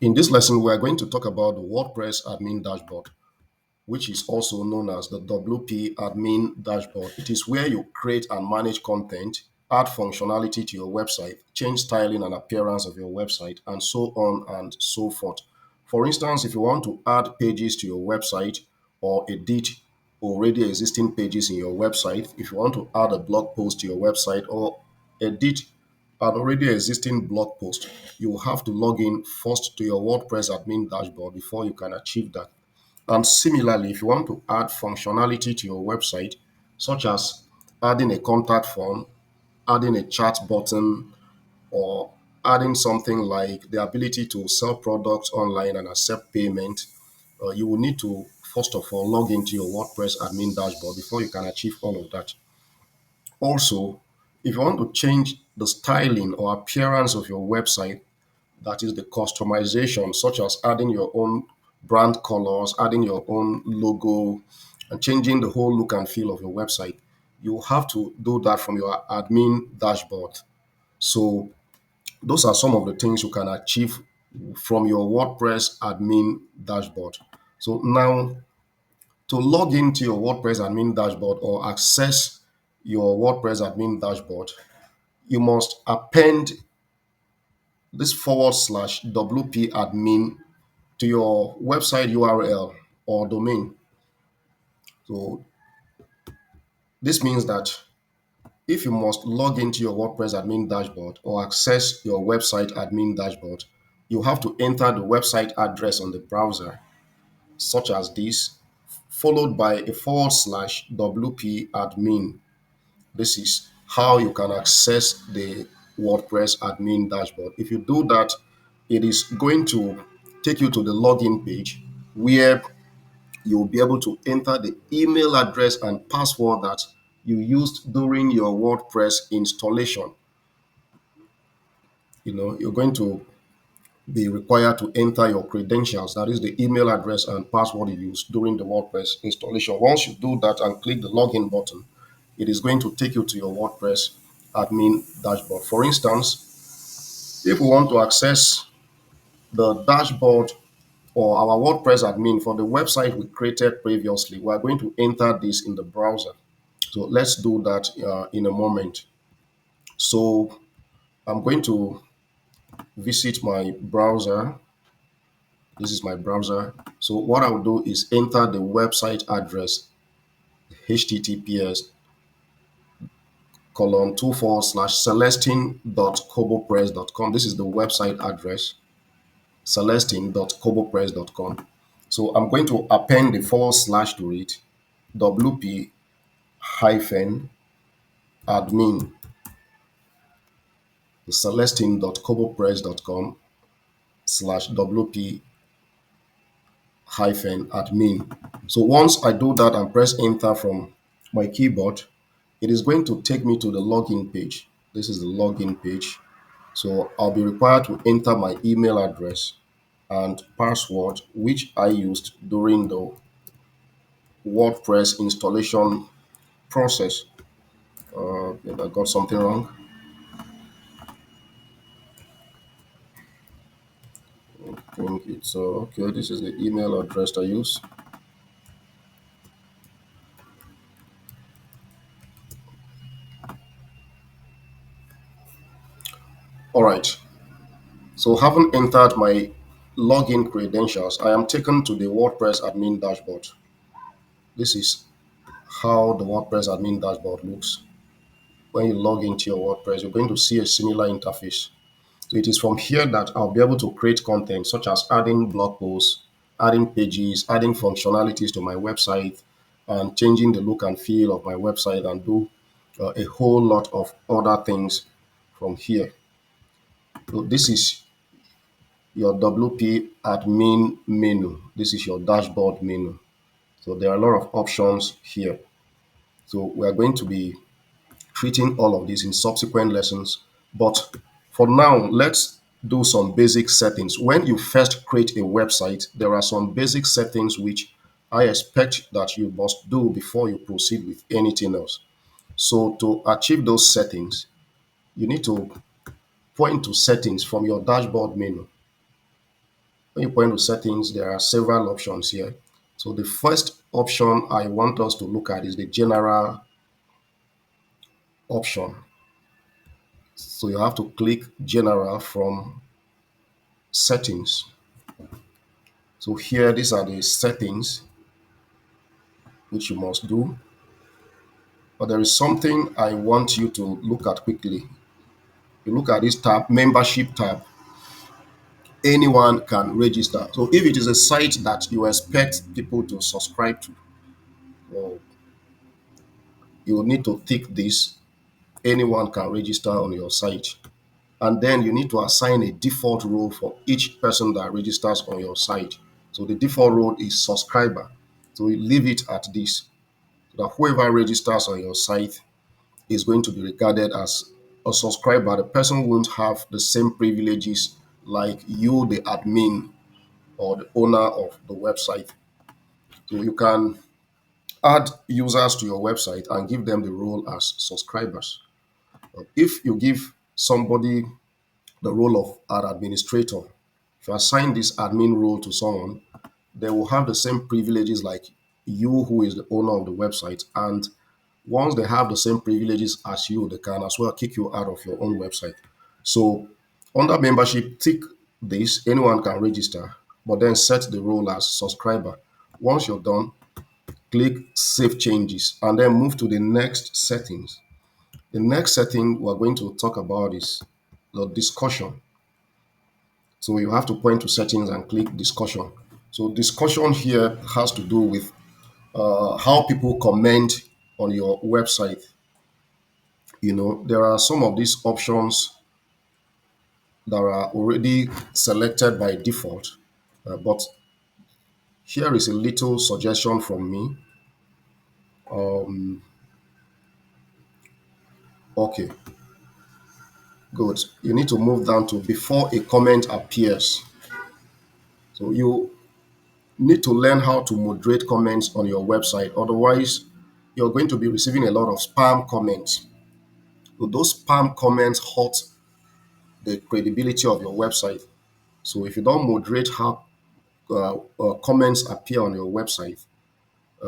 In this lesson, we are going to talk about the WordPress admin dashboard, which is also known as the WP admin dashboard. It is where you create and manage content, add functionality to your website, change styling and appearance of your website, and so on and so forth. For instance, if you want to add pages to your website or edit already existing pages in your website, if you want to add a blog post to your website or edit an already existing blog post, you will have to log in first to your WordPress admin dashboard before you can achieve that. And similarly, if you want to add functionality to your website, such as adding a contact form, adding a chat button, or adding something like the ability to sell products online and accept payment, you will need to first of all log into your WordPress admin dashboard before you can achieve all of that. Also, if you want to change the styling or appearance of your website, that is the customization, such as adding your own brand colors, adding your own logo, and changing the whole look and feel of your website, you have to do that from your admin dashboard. So those are some of the things you can achieve from your WordPress admin dashboard. So now, to log into your WordPress admin dashboard or access your WordPress admin dashboard, you must append this forward slash WP admin to your website URL or domain. So this means that if you must log into your WordPress admin dashboard or access your website admin dashboard, you have to enter the website address on the browser, such as this, followed by a forward slash WP admin. This is how you can access the WordPress admin dashboard. If you do that, it is going to take you to the login page where you'll be able to enter the email address and password that you used during your WordPress installation. You're going to be required to enter your credentials, that is the email address and password you used during the WordPress installation. Once you do that and click the login button, it is going to take you to your WordPress admin dashboard. For instance, if we want to access the dashboard or our WordPress admin for the website we created previously, we are going to enter this in the browser. So let's do that in a moment. So I'm going to visit my browser. This is my browser. So what I'll do is enter the website address, https colon 24 slash celestine.cobopress.com. This is the website address, celestine.cobopress.com. So I'm going to append the forward slash to it, WP hyphen admin, the celestine.cobopress.com slash WP hyphen admin. So once I do that and press enter from my keyboard, it is going to take me to the login page. This is the login page. So I'll be required to enter my email address and password, which I used during the WordPress installation process. If I got something wrong, I think it's okay. This is the email address I use. All right. So having entered my login credentials, I am taken to the WordPress admin dashboard. This is how the WordPress admin dashboard looks. When you log into your WordPress, you're going to see a similar interface. So it is from here that I'll be able to create content such as adding blog posts, adding pages, adding functionalities to my website, and changing the look and feel of my website and do a whole lot of other things from here. So this is your WP admin menu. This is your dashboard menu. So there are a lot of options here. So we are going to be treating all of this in subsequent lessons. But for now, let's do some basic settings. When you first create a website, there are some basic settings which I expect that you must do before you proceed with anything else. So to achieve those settings, you need to point to settings from your dashboard menu. When you point to settings, there are several options here. So the first option I want us to look at is the general option. So you have to click general from settings. So here, these are the settings which you must do. But there is something I want you to look at quickly. You look at this tab, membership tab. Anyone can register. So if it is a site that you expect people to subscribe to, well, you will need to tick this. Anyone can register on your site. And then you need to assign a default role for each person that registers on your site. So the default role is subscriber. So you leave it at this, so that whoever registers on your site is going to be regarded as a subscriber. The person won't have the same privileges like you, the admin or the owner of the website. So you can add users to your website and give them the role as subscribers. If you give somebody the role of an administrator, if you assign this admin role to someone, they will have the same privileges like you, who is the owner of the website. And once they have the same privileges as you, they can as well kick you out of your own website. So under membership, tick this, anyone can register, but then set the role as subscriber. Once you're done, click save changes and then move to the next settings. The next setting we're going to talk about is the discussion. So you have to point to settings and click discussion. So discussion here has to do with how people comment on your website. There are some of these options that are already selected by default, but here is a little suggestion from me. Okay, good. You need to move down to before a comment appears. So you need to learn how to moderate comments on your website. Otherwise, you're going to be receiving a lot of spam comments. So those spam comments hurt the credibility of your website. So if you don't moderate how comments appear on your website,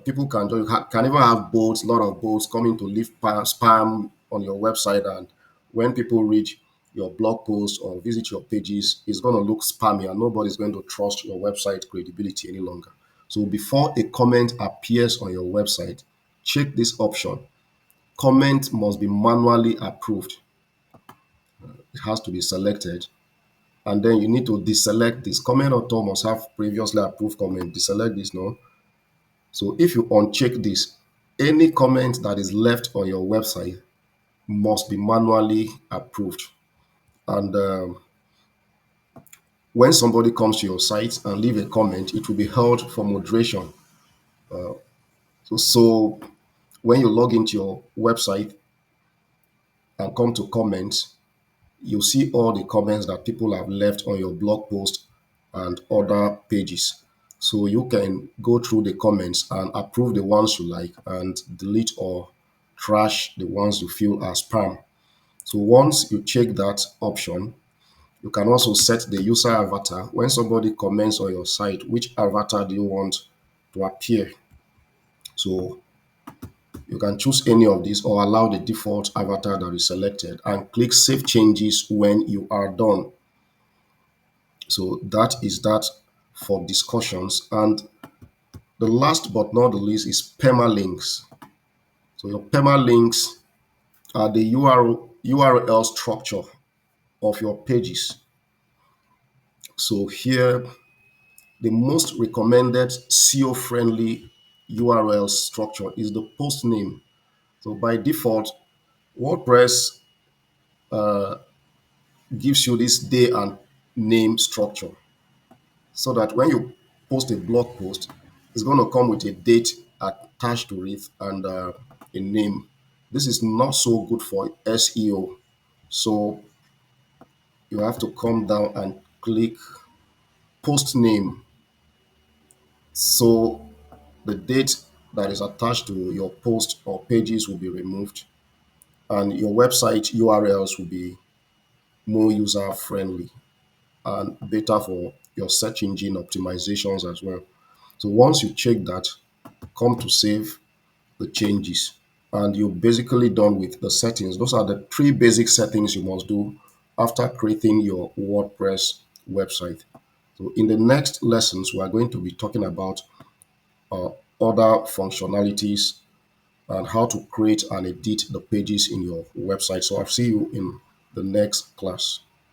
people can even have bots, a lot of bots coming to leave spam on your website, and when people read your blog posts or visit your pages, it's going to look spammy, and nobody's going to trust your website credibility any longer. So before a comment appears on your website, check this option. Comment must be manually approved. It has to be selected, and then you need to deselect this. Comment author must have previously approved comment. Deselect this, no. So if you uncheck this, any comment that is left on your website must be manually approved. And when somebody comes to your site and leave a comment, it will be held for moderation. So when you log into your website and come to comments, you'll see all the comments that people have left on your blog post and other pages. So you can go through the comments and approve the ones you like and delete or trash the ones you feel are spam. So once you check that option, you can also set the user avatar. When somebody comments on your site, which avatar do you want to appear? So you can choose any of these or allow the default avatar that is selected and click save changes when you are done. So that is that for discussions. And the last but not the least is permalinks. So your permalinks are the URL structure of your pages. So here, the most recommended SEO-friendly URL structure is the post name. So by default, WordPress gives you this day and name structure, so that when you post a blog post, it's going to come with a date attached to it and a name. This is not so good for SEO. So you have to come down and click post name. So the date that is attached to your post or pages will be removed, and your website URLs will be more user friendly. and beta for your search engine optimizations as well. So once you check that, come to save the changes and you're basically done with the settings. Those are the three basic settings you must do after creating your WordPress website. So in the next lessons, we are going to be talking about uh, other functionalities and how to create and edit the pages in your website. So I'll see you in the next class.